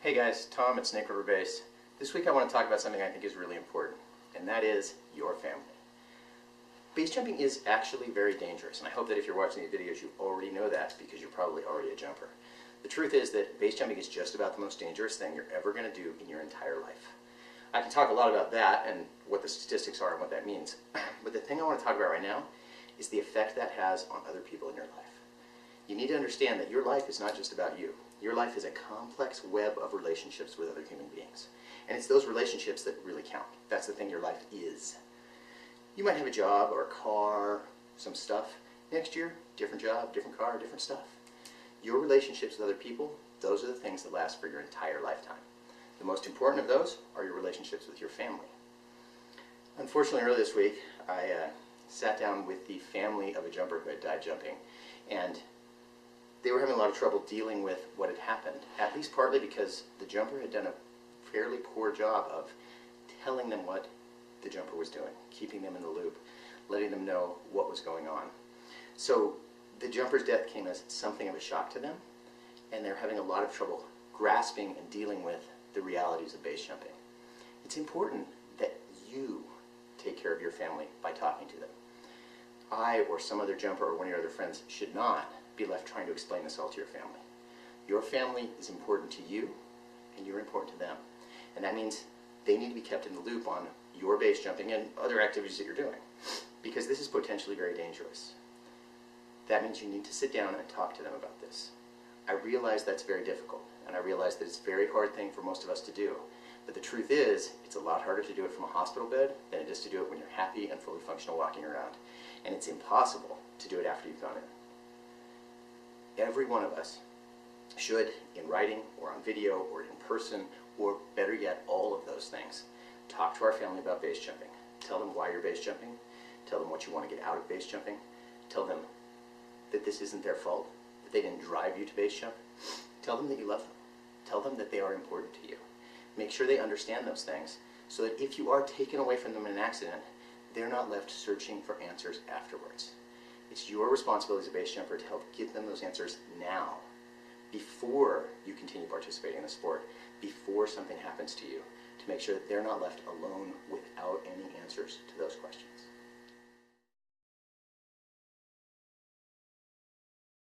Hey guys, Tom at Snake River Base. This week I want to talk about something I think is really important, and that is your family. Base jumping is actually very dangerous, and I hope that if you're watching these videos you already know that because you're probably already a jumper. The truth is that base jumping is just about the most dangerous thing you're ever going to do in your entire life. I can talk a lot about that and what the statistics are and what that means, but the thing I want to talk about right now is the effect that has on other people in your life. You need to understand that your life is not just about you. Your life is a complex web of relationships with other human beings. And it's those relationships that really count. That's the thing your life is. You might have a job or a car, some stuff. Next year, different job, different car, different stuff. Your relationships with other people, those are the things that last for your entire lifetime. The most important of those are your relationships with your family. Unfortunately, earlier this week, I sat down with the family of a jumper who had died jumping, and they were having a lot of trouble dealing with what had happened, at least partly because the jumper had done a fairly poor job of telling them what the jumper was doing, keeping them in the loop, letting them know what was going on. So the jumper's death came as something of a shock to them, and they're having a lot of trouble grasping and dealing with the realities of base jumping. It's important that you take care of your family by talking to them. I or some other jumper or one of your other friends should not be left trying to explain this all to your family. Your family is important to you, and you're important to them. And that means they need to be kept in the loop on your base jumping and other activities that you're doing, because this is potentially very dangerous. That means you need to sit down and talk to them about this. I realize that's very difficult, and I realize that it's a very hard thing for most of us to do. But the truth is, it's a lot harder to do it from a hospital bed than it is to do it when you're happy and fully functional walking around. And it's impossible to do it after you've gone in. Every one of us should, in writing or on video or in person, or better yet, all of those things, talk to our family about base jumping. Tell them why you're base jumping. Tell them what you want to get out of base jumping. Tell them that this isn't their fault, that they didn't drive you to base jump. Tell them that you love them. Tell them that they are important to you. Make sure they understand those things so that if you are taken away from them in an accident, they're not left searching for answers afterwards. It's your responsibility as a base jumper to help give them those answers now, before you continue participating in the sport, before something happens to you, to make sure that they're not left alone without any answers to those questions.